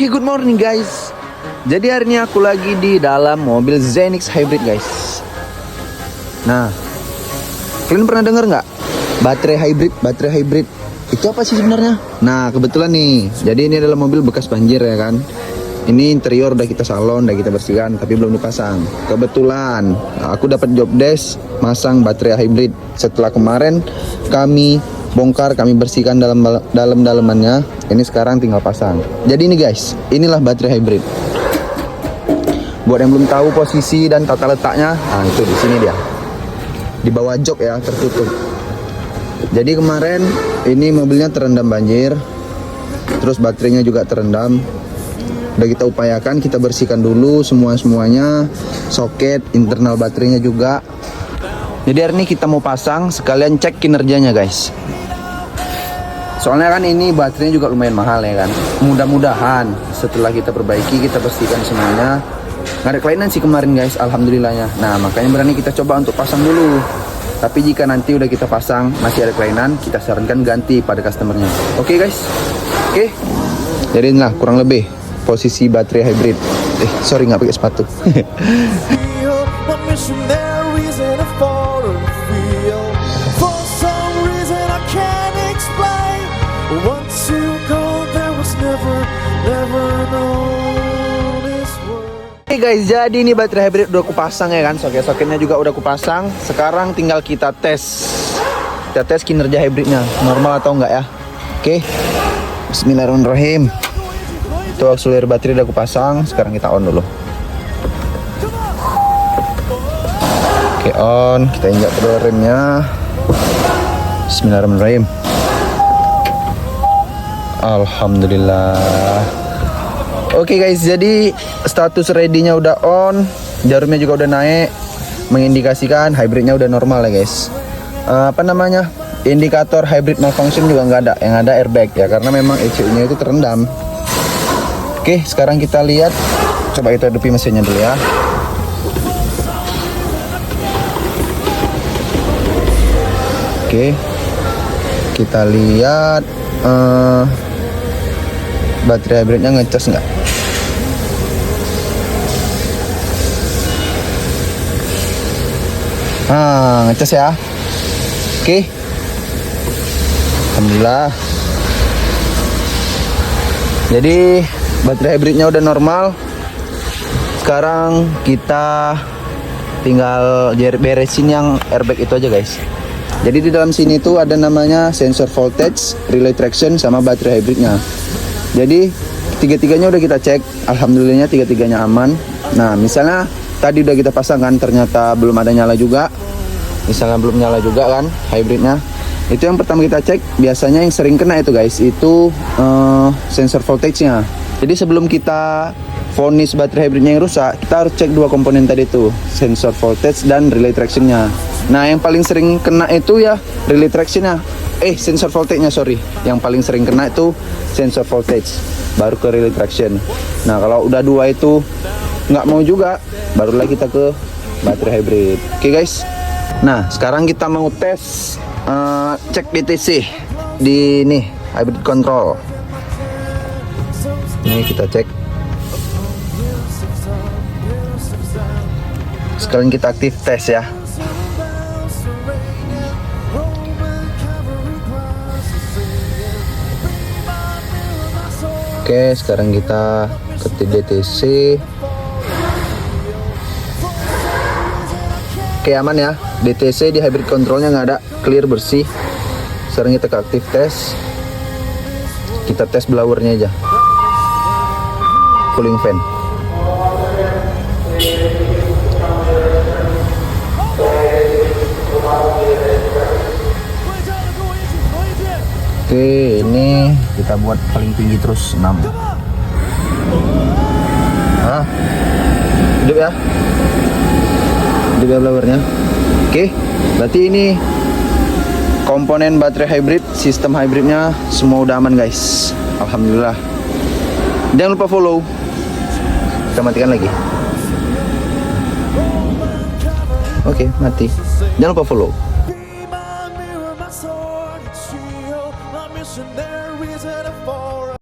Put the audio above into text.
Oke, good morning guys. Jadi hari ini aku lagi di dalam mobil Zenix Hybrid guys. Nah, kalian pernah dengar nggak? Baterai hybrid. Itu apa sih sebenarnya? Nah, kebetulan nih. Jadi ini adalah mobil bekas banjir ya kan. Ini interior udah kita salon, udah kita bersihkan, tapi belum dipasang. Kebetulan aku dapat job desk masang baterai hybrid. Setelah kemarin kami bongkar, kami bersihkan dalam-dalamannya. Ini sekarang tinggal pasang. Jadi ini guys, inilah baterai hybrid. Buat yang belum tahu posisi dan tata letaknya, nah itu di sini dia. Di bawah jok ya, tertutup. Jadi kemarin ini mobilnya terendam banjir. Terus baterainya juga terendam. Udah kita upayakan, kita bersihkan dulu semuanya, soket, internal baterainya juga. Jadi hari ini kita mau pasang, sekalian cek kinerjanya guys. Soalnya kan ini baterainya juga lumayan mahal ya kan. Mudah-mudahan setelah kita perbaiki, kita bersihkan semuanya, nggak ada kelainan sih kemarin guys, alhamdulillahnya. Nah makanya berani kita coba untuk pasang dulu. Tapi jika nanti udah kita pasang masih ada kelainan, kita sarankan ganti pada customernya. Oke guys. Oke. Jadi inilah kurang lebih posisi baterai hybrid. Sorry nggak pakai sepatu. Oke guys, jadi ini baterai hybrid udah aku pasang ya kan. Soket-soketnya juga udah aku pasang. Sekarang tinggal kita tes. Kita tes kinerja hybridnya, normal atau enggak ya. Oke. Bismillahirrahmanirrahim. Itu auxiliary baterai udah aku pasang. Sekarang kita on dulu. Oke, on. Kita injak dulu remnya. Bismillahirrahmanirrahim. Alhamdulillah. Oke guys, jadi status ready-nya udah on, jarumnya juga udah naik, mengindikasikan hybridnya udah normal ya guys. Indikator hybrid malfunction juga nggak ada, yang ada airbag ya, karena memang ECU-nya itu terendam. Oke, sekarang kita lihat, coba kita hidupi mesinnya dulu ya. Oke, kita lihat baterai hybridnya ngecas nggak? Ngecas ya. Oke. Alhamdulillah. Jadi baterai hybridnya udah normal. Sekarang kita tinggal beresin yang airbag itu aja guys. Jadi di dalam sini tuh ada namanya sensor voltage, relay traction, sama baterai hybridnya. Jadi tiga-tiganya udah kita cek, alhamdulillahnya tiga-tiganya aman. Nah misalnya tadi udah kita pasang kan, ternyata belum ada nyala juga. Misalnya belum nyala juga kan hybridnya. Itu yang pertama kita cek, biasanya yang sering kena itu guys, itu sensor voltage-nya. Jadi sebelum kita vonis baterai hybridnya yang rusak, kita harus cek dua komponen tadi itu, sensor voltage dan relay traction-nya. Nah yang paling sering kena itu ya relay traction-nya. Sensor voltage-nya sorry. Yang paling sering kena itu sensor voltage, baru ke relay traction. Nah kalau udah dua itu nggak mau juga, barulah kita ke baterai hybrid. Oke guys. Nah sekarang kita mau tes cek DTC di ini hybrid control. Ini kita cek. Sekarang kita aktif tes ya. Oke, sekarang kita ketik DTC. Oke, aman ya. DTC di hybrid controlnya nggak ada, clear bersih. Sekarang kita ke aktif tes. Kita tes blowernya aja. Cooling fan. Oke, ini kita buat paling tinggi terus 6. Hidup ya. Hidup ya blowernya. Oke, berarti ini komponen baterai hybrid, sistem hybridnya semua udah aman guys. Alhamdulillah. Jangan lupa follow. Kita matikan lagi. Oke, mati. Jangan lupa follow.